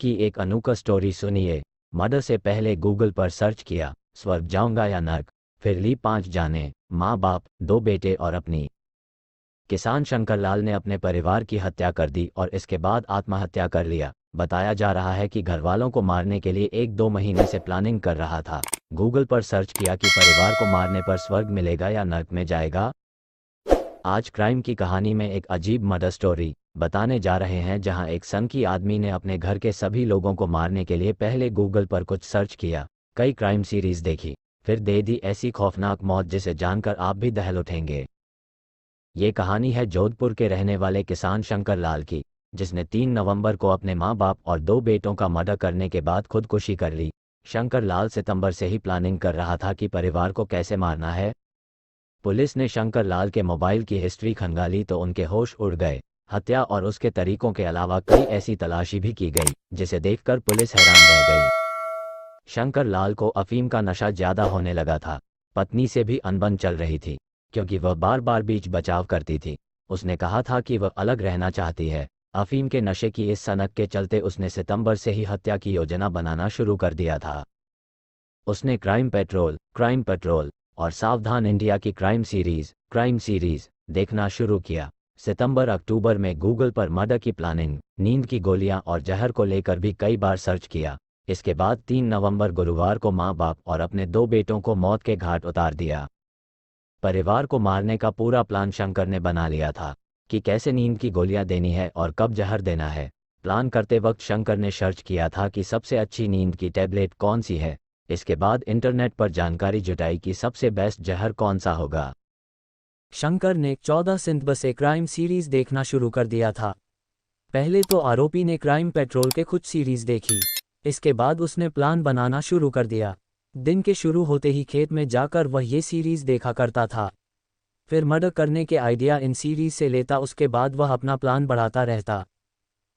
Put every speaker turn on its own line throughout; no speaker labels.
की एक अनोखी स्टोरी सुनिए। मर्डर से पहले गूगल पर सर्च किया, स्वर्ग जाऊंगा या नर्क, फिर ली 5 जाने, माँ बाप, 2 बेटे और अपनी। किसान शंकर लाल ने अपने परिवार की हत्या कर दी और इसके बाद आत्महत्या कर लिया। बताया जा रहा है कि घरवालों को मारने के लिए 1-2 महीने से प्लानिंग कर रहा था। गूगल पर सर्च किया कि परिवार को मारने पर स्वर्ग मिलेगा या नर्क में जाएगा। आज क्राइम की कहानी में एक अजीब मर्डर स्टोरी बताने जा रहे हैं, जहां एक सनकी आदमी ने अपने घर के सभी लोगों को मारने के लिए पहले गूगल पर कुछ सर्च किया, कई क्राइम सीरीज देखी, फिर दे दी ऐसी खौफनाक मौत जिसे जानकर आप भी दहल उठेंगे। ये कहानी है जोधपुर के रहने वाले किसान शंकर लाल की, जिसने 3 नवंबर को अपने माँ बाप और 2 बेटों का मर्डर करने के बाद खुदकुशी कर ली। शंकर लाल सितंबर से ही प्लानिंग कर रहा था कि परिवार को कैसे मारना है। पुलिस ने शंकर लाल के मोबाइल की हिस्ट्री खंगाली तो उनके होश उड़ गए। हत्या और उसके तरीकों के अलावा कई ऐसी तलाशी भी की गई जिसे देखकर पुलिस हैरान रह गई। शंकर लाल को अफीम का नशा ज्यादा होने लगा था। पत्नी से भी अनबन चल रही थी, क्योंकि वह बार बार बीच बचाव करती थी। उसने कहा था कि वह अलग रहना चाहती है। अफीम के नशे की इस सनक के चलते उसने सितंबर से ही हत्या की योजना बनाना शुरू कर दिया था। उसने क्राइम पेट्रोल और सावधान इंडिया की क्राइम सीरीज देखना शुरू किया। सितंबर अक्टूबर में गूगल पर मर्डर की प्लानिंग, नींद की गोलियां और जहर को लेकर भी कई बार सर्च किया। इसके बाद 3 नवंबर गुरुवार को माँ बाप और अपने 2 बेटों को मौत के घाट उतार दिया। परिवार को मारने का पूरा प्लान शंकर ने बना लिया था कि कैसे नींद की गोलियां देनी है और कब जहर देना है। प्लान करते वक्त शंकर ने सर्च किया था कि सबसे अच्छी नींद की टैबलेट कौन सी है। इसके बाद इंटरनेट पर जानकारी जुटाई कि सबसे बेस्ट जहर कौन सा होगा।
शंकर ने 14 सितंबर से क्राइम सीरीज देखना शुरू कर दिया था। पहले तो आरोपी ने क्राइम पेट्रोल के कुछ सीरीज देखी। इसके बाद उसने प्लान बनाना शुरू कर दिया। दिन के शुरू होते ही खेत में जाकर वह ये सीरीज देखा करता था। फिर मर्डर करने के आइडिया इन सीरीज से लेता, उसके बाद वह अपना प्लान बढ़ाता रहता।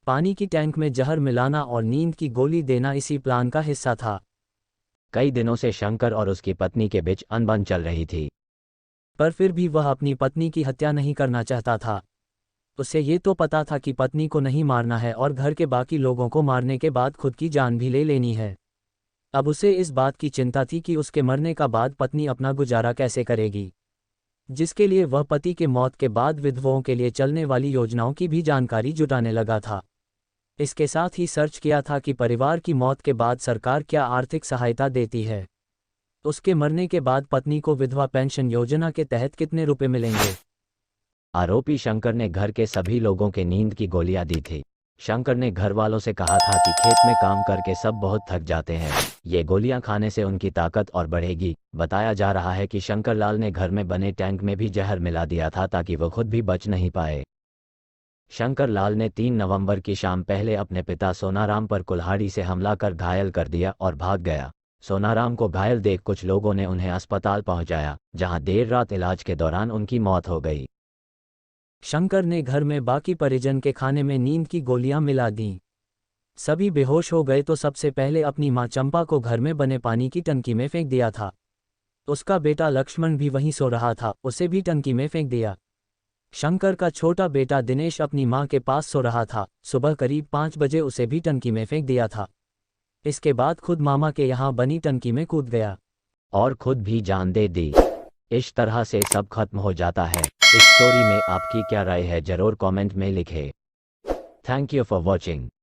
पानी की टैंक में जहर मिलाना और नींद की गोली देना इसी प्लान का हिस्सा था।
कई दिनों से शंकर और उसकी पत्नी के बीच अनबन चल रही थी,
पर फिर भी वह अपनी पत्नी की हत्या नहीं करना चाहता था। उसे ये तो पता था कि पत्नी को नहीं मारना है और घर के बाकी लोगों को मारने के बाद खुद की जान भी ले लेनी है। अब उसे इस बात की चिंता थी कि उसके मरने का बाद पत्नी अपना गुजारा कैसे करेगी, जिसके लिए वह पति के मौत के बाद विधवाओं के लिए चलने वाली योजनाओं की भी जानकारी जुटाने लगा था। इसके साथ ही सर्च किया था कि परिवार की मौत के बाद सरकार क्या आर्थिक सहायता देती है। उसके मरने के बाद पत्नी को विधवा पेंशन योजना के तहत कितने रुपए मिलेंगे।
आरोपी शंकर ने घर के सभी लोगों के नींद की गोलियां दी थी। शंकर ने घर वालों से कहा था कि खेत में काम करके सब बहुत थक जाते हैं, ये गोलियां खाने से उनकी ताकत और बढ़ेगी। बताया जा रहा है कि शंकर लाल ने घर में बने टैंक में भी जहर मिला दिया था ताकि वह खुद भी बच नहीं पाए। शंकर लाल ने 3 नवंबर की शाम पहले अपने पिता सोनाराम पर कुल्हाड़ी से हमला कर घायल कर दिया और भाग गया। सोनाराम को घायल देख कुछ लोगों ने उन्हें अस्पताल पहुंचाया, जहां देर रात इलाज के दौरान उनकी मौत हो गई।
शंकर ने घर में बाकी परिजन के खाने में नींद की गोलियां मिला दीं। सभी बेहोश हो गए तो सबसे पहले अपनी मां चंपा को घर में बने पानी की टंकी में फेंक दिया था। उसका बेटा लक्ष्मण भी वहीं सो रहा था, उसे भी टंकी में फेंक दिया। शंकर का छोटा बेटा दिनेश अपनी मां के पास सो रहा था। सुबह करीब 5 बजे उसे भी टंकी में फेंक दिया था। इसके बाद खुद मामा के यहाँ बनी टंकी में कूद गया
और खुद भी जान दे दी। इस तरह से सब खत्म हो जाता है। इस स्टोरी में आपकी क्या राय है, जरूर कमेंट में लिखें। Thank you for watching.